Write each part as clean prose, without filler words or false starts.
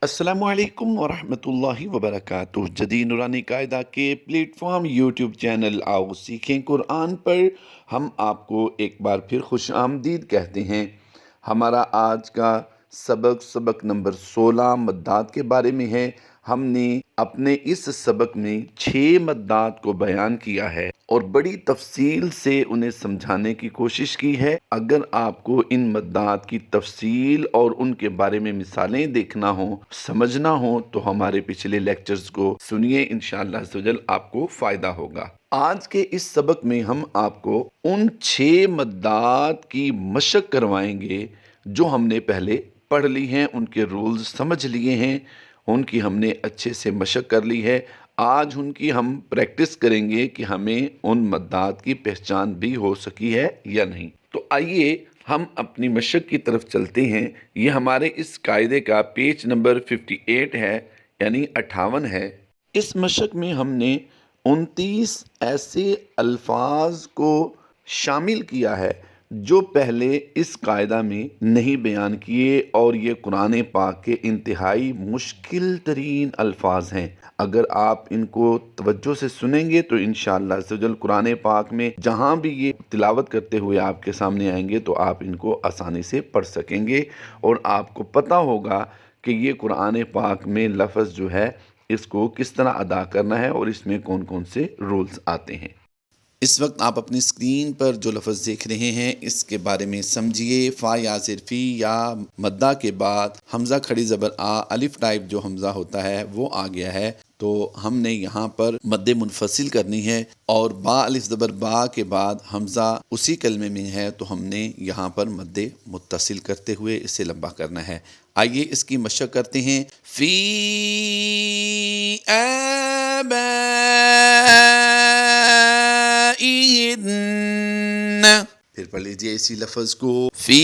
अस्सलामु अलैकुम वरहमतुल्लाहि वबरकातुह। जदीद नूरानी कायदा के प्लेटफॉर्म यूट्यूब चैनल आओ सीखें कुरान पर हम आपको एक बार फिर खुश आमदीद कहते हैं। हमारा आज का सबक नंबर 16 मद्दात के बारे में है। हमने अपने इस सबक में 6 मद्दात को बयान किया है और बड़ी तफसील से उन्हें समझाने की कोशिश की है। अगर आपको इन मद्दात की तफसील और उनके बारे में मिसालें देखना हो, समझना हो, तो हमारे पिछले लेक्चर्स को सुनिए, इंशाअल्लाह अज़्ज़वजल आपको फ़ायदा होगा। आज के इस सबक में हम आपको उन 6 मद्दात की मशक करवाएंगे जो हमने पहले पढ़ ली हैं, उनके रूल्स समझ लिए हैं, उनकी हमने अच्छे से मशक कर ली है। आज उनकी हम प्रैक्टिस करेंगे कि हमें उन मद्दात की पहचान भी हो सकी है या नहीं। तो आइए हम अपनी मशक की तरफ चलते हैं। ये हमारे इस कायदे का पेज नंबर 58 है, यानी 58 है। इस मशक में हमने 29 ऐसे अल्फाज को शामिल किया है जो पहले इस कायदा में नहीं बयान किए, और ये कुरान पाक के इंतहाई मुश्किल तरीन अल्फाज हैं। अगर आप इनको तवज्जो से सुनेंगे तो इंशाअल्लाह अज़्ज़वजल कुरान पाक में जहाँ भी ये तिलावत करते हुए आपके सामने आएंगे तो आप इनको आसानी से पढ़ सकेंगे और आपको पता होगा कि ये कुरान पाक में लफ्ज़ जो है इसको किस तरह अदा करना है और इसमें कौन कौन से रूल्स आते हैं। इस वक्त आप अपनी स्क्रीन पर जो लफ्ज़ देख रहे हैं इसके बारे में समझिए। फ़ा या ज़िरफ़ी या मद्दा के बाद हमज़ा खड़ी ज़बर आ अलिफ टाइप जो हमज़ा होता है वो आ गया है, तो हमने यहाँ पर मद्दे मुनफसिल करनी है। और बा अलिफ ज़बर बा के बाद हमज़ा उसी कलमे में है तो हमने यहाँ पर मद्दे मुत्तसिल करते हुए इसे लंबा करना है। आइए इसकी मशक करते हैं। फ़ी आबाइहिन्न, फिर पढ़ लीजिए इसी लफ्ज़ को। फ़ी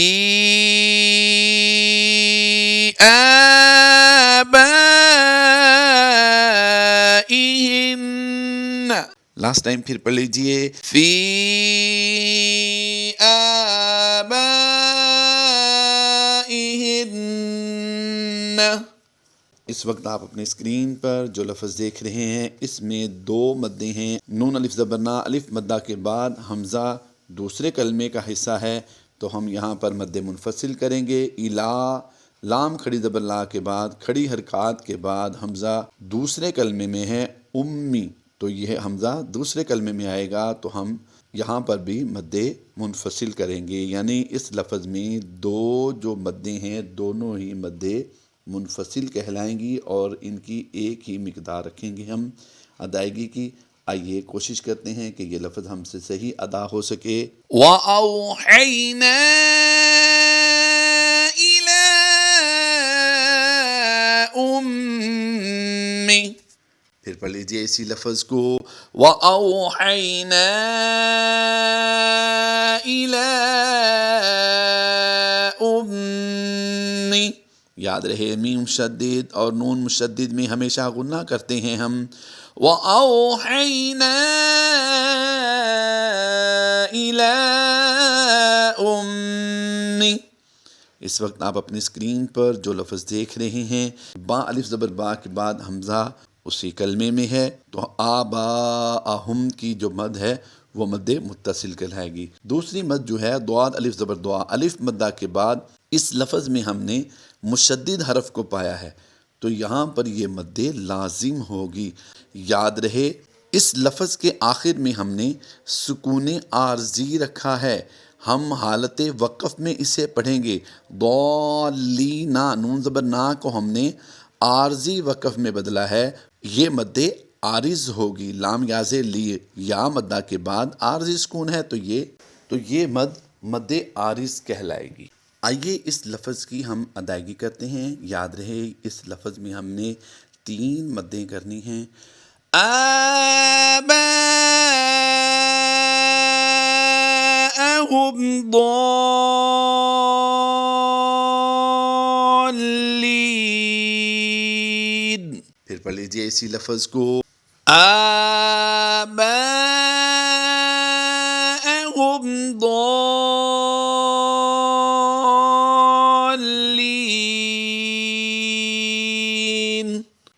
आबाइहिन्न, लास्ट टाइम फिर पढ़ लीजिए। फ़ी आबाइहिन्न। इस वक्त आप अपनी स्क्रीन पर जो लफ्ज़ देख रहे हैं इसमें 2 मद्दे हैं। नून अलिफ ज़बर ना अलिफ मद्दा के बाद हमज़ा दूसरे कलमे का हिस्सा है तो हम यहाँ पर मद्दे मुनफसिल करेंगे। इला लाम खड़ी ज़बर ला के बाद खड़ी हरकात के बाद हमज़ा दूसरे कलमे में है। उम्मी, तो यह हमज़ा दूसरे कलमे में आएगा तो हम यहाँ पर भी मद्दे मुनफसिल करेंगे, यानी इस लफ्ज़ में 2 जो मद्दे हैं दोनों ही मद्दे मुनफसिल कहलाएंगी और इनकी एक ही मिकदार रखेंगे हम अदायगी की। आइए कोशिश करते हैं कि ये लफ्ज़ हमसे सही अदा हो सके। वअौहैना इला उम्मी, फिर पढ़ लीजिए इसी लफ्ज़ को। वअौहैना इला उम्मी, याद रहे मीम मुशद्दिद और नून मुशद्दिद में हमेशा गुन्ना करते हैं हम। वअौहैना इला उम्मी। इस वक्त आप अपनी स्क्रीन पर जो लफ्ज़ देख रहे हैं बा अलिफ ज़बर बा के बाद हमज़ा उसी कलमे में है तो आबा अहुम की जो मद है वो मद्दे मुत्तसिल कहलाएगी। दूसरी मद जो है दुआद अलिफ ज़बर दुआ अलिफ मद्दा के बाद इस लफ्ज़ में हमने मुशद्दिद हरफ को पाया है तो यहाँ पर ये मद्दे लाजिम होगी। याद रहे इस लफ्ज़ के आखिर में हमने सुकून आर्जी रखा है। हम हालत वक़फ़ में इसे पढ़ेंगे। दौलीना नून ज़बर ना को हमने आर्जी वक़फ़ में बदला है, ये मद्दे आरिज़ होगी। लाम याज़े ली या मद्दा के बाद आर्जी सुकून है तो ये मद्दे आरिज़ कहलाएगी। आइए इस लफ्ज़ की हम अदायगी करते हैं। याद रहे इस लफ्ज़ में हमने 3 मद्दें करनी हैं। आबाअहुम दॉल्लीन, फिर पढ़ लीजिए इसी लफ्ज़ को। आबाअहुम दॉल्लीन,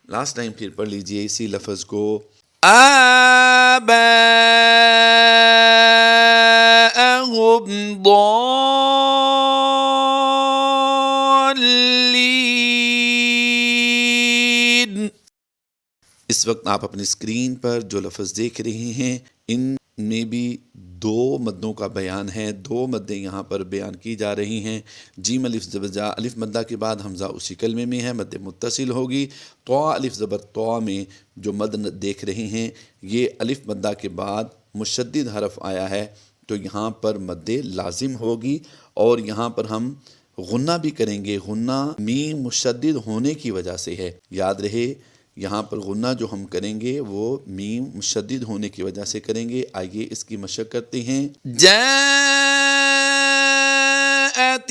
لاسٹ ٹائم پھر پڑھ لیجئے اسی لفظ کو آباءہم ضالین۔ اس وقت آپ اپنی اسکرین پر جو لفظ دیکھ رہے ہیں ان میں بھی دو مدوں کا بیان ہے، دو مدیں یہاں پر بیان کی جا رہی ہیں۔ جیم الف زبر جا الف مدہ کے بعد حمزہ اسی کلمے میں ہے، مد متصل ہوگی۔ طا الف زبر طا میں جو مد دیکھ رہے ہیں یہ الف مدہ کے بعد مشدد حرف آیا ہے تو یہاں پر مد لازم ہوگی، اور یہاں پر ہم غنہ بھی کریں گے۔ غنہ میم مشدد ہونے کی وجہ سے ہے، یاد رہے یہاں پر غنہ جو ہم کریں گے وہ میم مشدد ہونے کی وجہ سے کریں گے۔ آئیے اس کی مشق کرتے ہیں۔ جاءت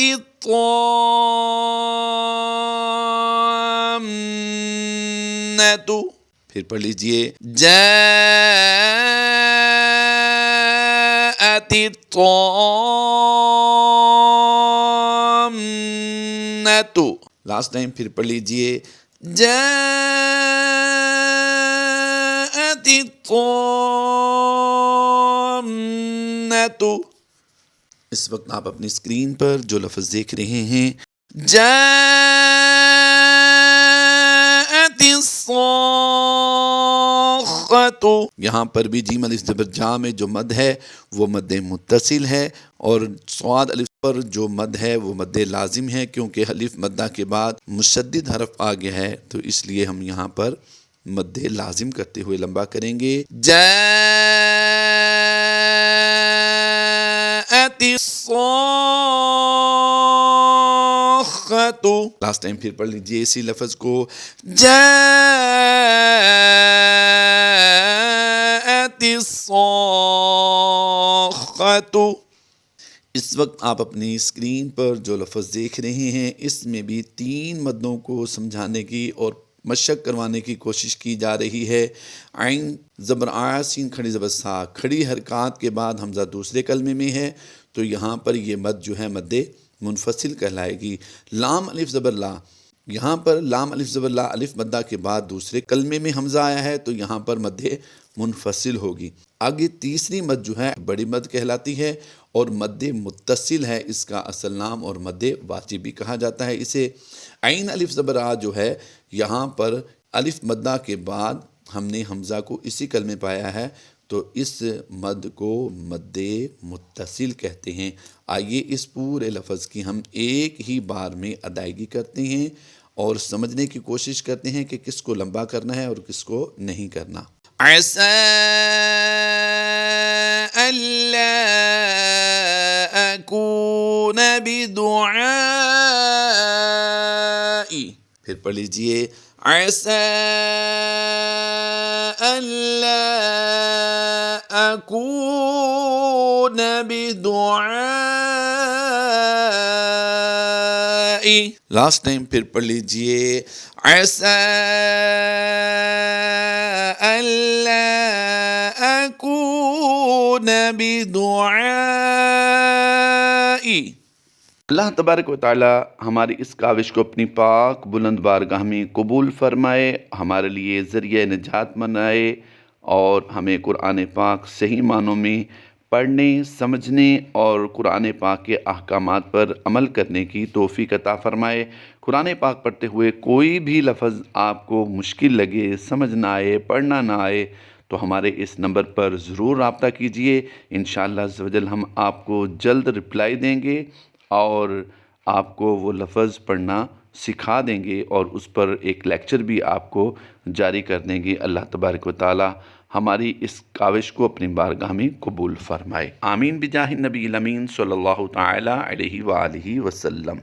الطامۃ، پھر پڑھ لیجئے جاءت الطامۃ۔ لاسٹ ٹائم پھر پڑھ لیجئے جاءت الطامۃ۔ اس وقت آپ اپنی اسکرین پر جو لفظ دیکھ رہے ہیں جاءت الصاخۃ، یہاں پر بھی جیم الف زبر جا میں جو مد ہے وہ مد متصل ہے، اور صاد الف پر جو مد ہے وہ مد لازم ہے، کیونکہ الف مدہ کے بعد مشدد حرف آ گیا ہے تو اس لیے ہم یہاں پر مد لازم کرتے ہوئے لمبا کریں گے۔ جاءت الصاخۃ۔ لاسٹ ٹائم پھر پڑھ لیجئے اسی لفظ کو جاءت الصاخۃ۔ اس وقت آپ اپنی اسکرین پر جو لفظ دیکھ رہے ہیں اس میں بھی تین مدوں کو سمجھانے کی اور مشق کروانے کی کوشش کی جا رہی ہے۔ عین زبر آ، سین کھڑی زبر سا، کھڑی حرکات کے بعد حمزہ دوسرے کلمے میں ہے تو یہاں پر یہ مد جو ہے مد منفصل کہلائے گی۔ لام الف زبر لا، یہاں پر لام الف زبر لا الف مدہ کے بعد دوسرے کلمے میں حمزہ آیا ہے تو یہاں پر مد منفصل ہوگی۔ آگے تیسری مد جو ہے بڑی مد کہلاتی ہے اور مد متصل ہے اس کا اصل نام، اور مد واجب بھی کہا جاتا ہے اسے۔ عین الف زبر آ جو ہے یہاں پر الف مدہ کے بعد ہم نے حمزہ کو اسی کلمے پایا ہے تو اس مد کو مد متصل کہتے ہیں۔ آئیے اس پورے لفظ کی ہم ایک ہی بار میں ادائیگی کرتے ہیں اور سمجھنے کی کوشش کرتے ہیں کہ کس کو لمبا کرنا ہے اور کس کو نہیں کرنا۔ عسى ألا أكون بدعاء، پھر پڑھ لیجئے عسى ألا أكون بدعاء۔ لاسٹ ٹائم پھر پڑھ لیجئے عسى ألا أكون بدعاء۔ اللہ تبارک و تعالی ہماری اس کاوش کو اپنی پاک بلند بارگاہ میں قبول فرمائے، ہمارے لیے ذریعہ نجات بنائے اور ہمیں قرآن پاک صحیح معنوں میں پڑھنے، سمجھنے اور قرآن پاک کے احکامات پر عمل کرنے کی توفیق عطا فرمائے۔ قرآن پاک پڑھتے ہوئے کوئی بھی لفظ آپ کو مشکل لگے، سمجھ نہ آئے، پڑھنا نہ آئے تو ہمارے اس نمبر پر ضرور رابطہ کیجئے۔ انشاءاللہ عز و جل ہم آپ کو جلد رپلائی دیں گے اور آپ کو وہ لفظ پڑھنا سکھا دیں گے اور اس پر ایک لیکچر بھی آپ کو جاری کر دیں گے۔ اللہ تبارک و تعالی ہماری اس کاوش کو اپنی بارگاہ میں قبول فرمائے۔ آمین بجاہ النبی الامین صلی اللہ تعالی علیہ وآلہ وسلم۔